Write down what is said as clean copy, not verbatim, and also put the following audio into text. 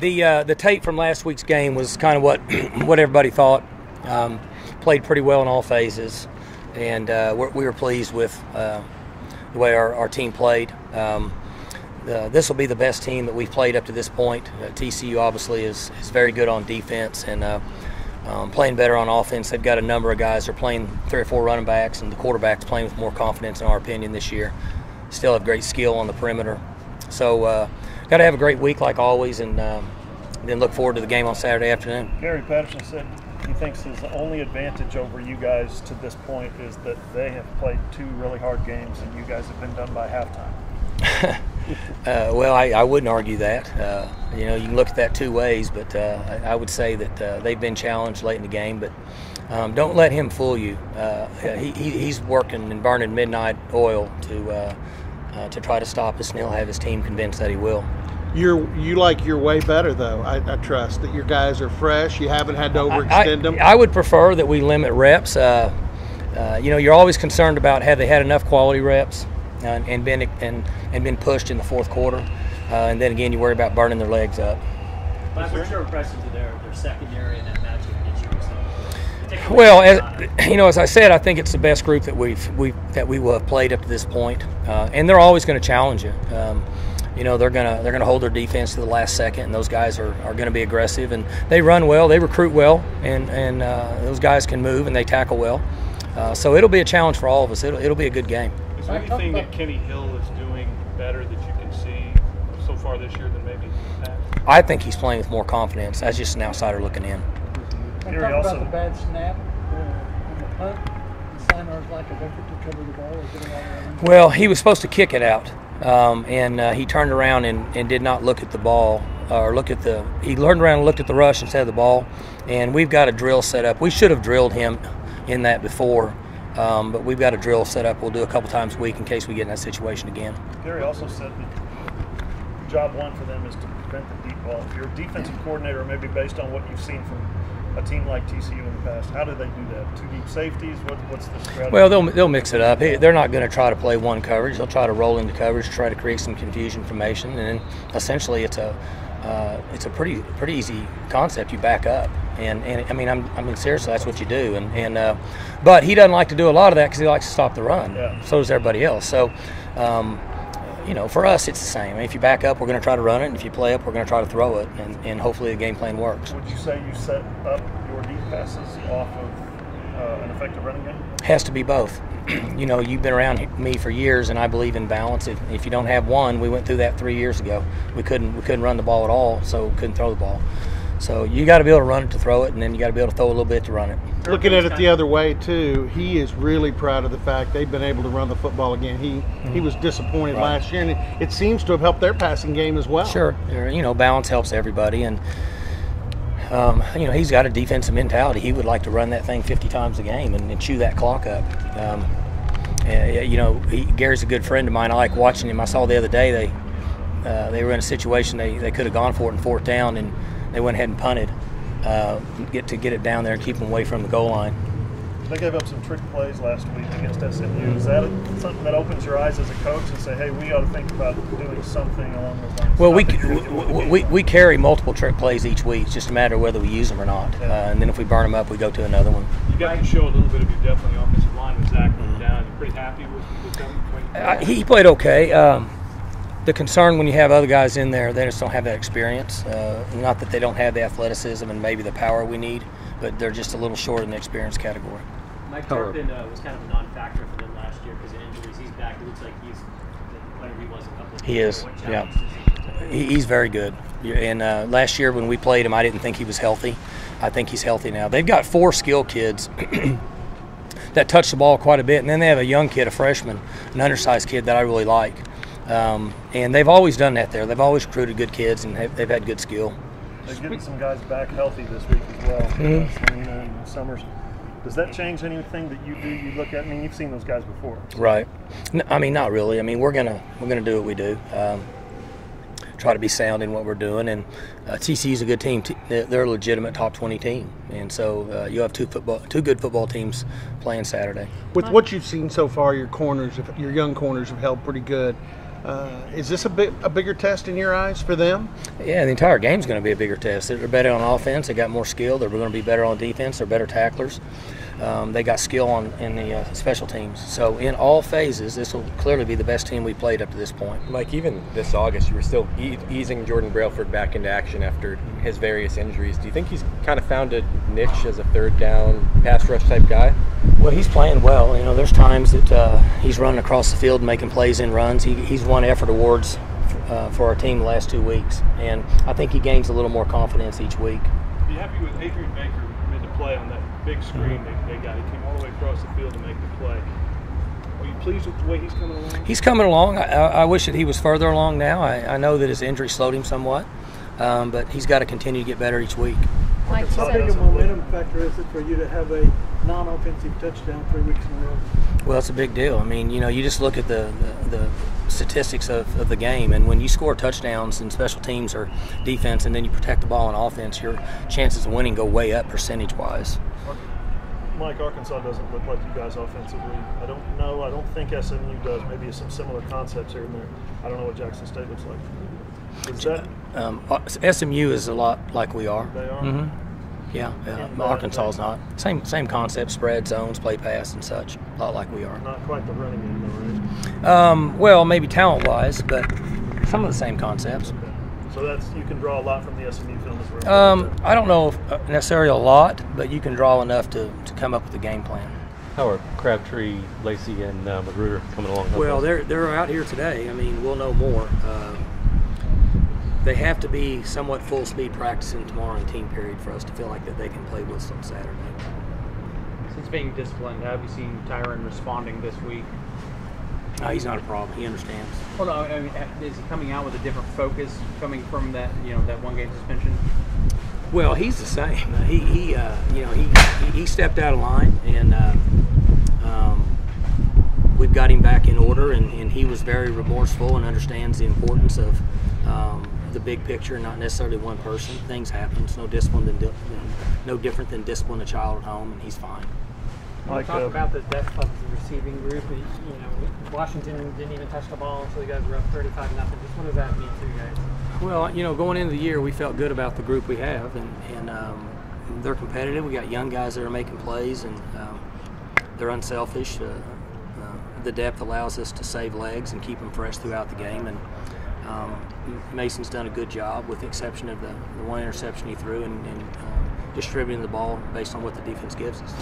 The tape from last week's game was kind of what everybody thought. Played pretty well in all phases, and we were pleased with the way our team played. This will be the best team that we've played up to this point. TCU obviously is very good on defense and playing better on offense. They've got a number of guys. They're playing 3 or 4 running backs, and the quarterback's playing with more confidence, in our opinion, this year. Still have great skill on the perimeter. So got to have a great week like always, and then look forward to the game on Saturday afternoon. Gary Patterson said he thinks his only advantage over you guys to this point is that they have played 2 really hard games and you guys have been done by halftime. Well, I wouldn't argue that. You can look at that 2 ways, but I would say that they've been challenged late in the game. But don't let him fool you. He's working and burning midnight oil to try to stop us, and he'll have his team convinced that he will. You like your way better, though. I trust that your guys are fresh. You haven't had to overextend them. I would prefer that we limit reps. You're always concerned about have they had enough quality reps and been pushed in the fourth quarter, and then again you worry about burning their legs up. What's your impressions of their secondary and that matchup against you? Well, as I said, I think it's the best group that we will have played up to this point, and they're always going to challenge you. They're gonna hold their defense to the last second, and those guys are going to be aggressive, and they run well, they recruit well, and those guys can move and they tackle well. So it'll be a challenge for all of us. It'll be a good game. Is there anything that Kenny Hill is doing better that you can see so far this year than maybe in the past? I think he's playing with more confidence. That's just an outsider looking in. Talk about the bad snap on the punt. The Simon's lack of effort to cover the ball or get it all around. Well, he was supposed to kick it out. And he turned around and did not look at the ball or he turned around and looked at the rush instead of the ball, and we've got a drill set up. We should have drilled him in that before, but we've got a drill set up we'll do a couple times a week in case we get in that situation again. Gary also said that job 1 for them is to prevent the deep ball. If you're a defensive coordinator, maybe based on what you've seen from a team like TCU in the past, how do they do that? 2 deep safeties? What's the strategy? Well, they'll mix it up. They're not going to try to play one coverage. They'll try to roll into coverage, try to create some confusion formation, and then essentially it's a pretty easy concept. You back up, and I mean seriously, that's what you do. But he doesn't like to do a lot of that because he likes to stop the run. Yeah. So does everybody else. So. For us, it's the same. If you back up, we're going to try to run it, and if you play up, we're going to try to throw it, and hopefully the game plan works. Would you say you set up your deep passes off of an effective running game? Has to be both. You've been around me for years, and I believe in balance. If you don't have one, we went through that 3 years ago. We couldn't run the ball at all, so we couldn't throw the ball. So you got to be able to run it to throw it, and then you got to be able to throw a little bit to run it. Looking at it the other way too, he is really proud of the fact they've been able to run the football again. He was disappointed last year, and it seems to have helped their passing game as well. Sure, balance helps everybody, and he's got a defensive mentality. He would like to run that thing 50 times a game and chew that clock up. Gary's a good friend of mine. I like watching him. I saw the other day they were in a situation they could have gone for it in 4th down, and they went ahead and punted. Get it down there and keep them away from the goal line. They gave up some trick plays last week against SMU. Is that something that opens your eyes as a coach and say, hey, we ought to think about doing something along those lines? Well, we carry multiple trick plays each week. It's just a matter of whether we use them or not. Yeah. And then if we burn them up, we go to another one. You got to show a little bit of your depth on the offensive line with Zach going down. You're pretty happy with them? He played okay. The concern when you have other guys in there, they just don't have that experience. Not that they don't have the athleticism and maybe the power we need, but they're just a little short in the experience category. Mike Turpin was kind of a non-factor for them last year because of injuries. He's back. It looks like he's the player he was a couple of years ago. He is, yeah. He's very good. And last year when we played him, I didn't think he was healthy. I think he's healthy now. They've got 4 skill kids that touch the ball quite a bit, and then they have a young kid, a freshman, an undersized kid that I really like. And they've always done that there. They've always recruited good kids, and they've had good skill. They're getting some guys back healthy this week as well. Selena and Summers. Does that change anything that you do? You look at. I mean, you've seen those guys before. Right. Not really. I mean, we're gonna do what we do. Try to be sound in what we're doing, and TCU's a good team. They're a legitimate top 20 team, and so you have two good football teams playing Saturday. With what you've seen so far, your young corners have held pretty good. Is this a bigger test in your eyes for them? Yeah, the entire game's going to be a bigger test. They're better on offense. They got more skill. They're going to be better on defense. They're better tacklers. They got skill in the special teams. So in all phases, this will clearly be the best team we played up to this point. Mike, even this August, you were still easing Jordan Brailford back into action after his various injuries. Do you think he's kind of found a niche as a third down pass rush type guy? Well, he's playing well. You know, there's times that he's running across the field making plays in runs. He's won effort awards for our team the last 2 weeks, and I think he gains a little more confidence each week. Are you happy with Adrian Baker made the play on that big screen they got? He came all the way across the field to make the play. Are you pleased with the way he's coming along? He's coming along. I wish that he was further along now. I know that his injury slowed him somewhat, but he's got to continue to get better each week. Mike, how big a momentum factor is it for you to have a non-offensive touchdown 3 weeks in a row? Well, it's a big deal. I mean, you know, you just look at the statistics of the game, and when you score touchdowns in special teams or defense, and then you protect the ball on offense, your chances of winning go way up percentage-wise. Mike, Arkansas doesn't look like you guys offensively. I don't know. I don't think SMU does. Maybe some similar concepts here and there. I don't know what Jackson State looks like. Is that SMU is a lot like we are. they are? Mm-hmm. Yeah, Arkansas's not. Same concept, spread, zones, play pass, and such. A lot like we are. Not quite the running game, though, right? Well, maybe talent-wise, but some of the same concepts. Okay. So you can draw a lot from the SMU film as well. I don't know if necessarily a lot, but you can draw enough to come up with a game plan. How are Crabtree, Lacey, and Magruder coming along? Well, they're out here today. I mean, we'll know more. They have to be somewhat full speed practicing tomorrow in team period for us to feel like that they can play with us on Saturday. Since being disciplined, have you seen Tyron responding this week? He's not a problem. He understands. Well, no, I mean, is he coming out with a different focus coming from that, that 1 game suspension? Well, he's the same. He stepped out of line, and we've got him back in order, and he was very remorseful and understands the importance of the big picture, not necessarily one person. Things happen. It's no different than discipline a child at home, and he's fine. Like, talk about the depth of the receiving group. Washington didn't even touch the ball until you guys were up 35-0. Just what does that mean to you guys? Well, going into the year, we felt good about the group we have, and they're competitive. We got young guys that are making plays, and they're unselfish. The depth allows us to save legs and keep them fresh throughout the game, and Mason's done a good job, with the exception of the one interception he threw, and distributing the ball based on what the defense gives us.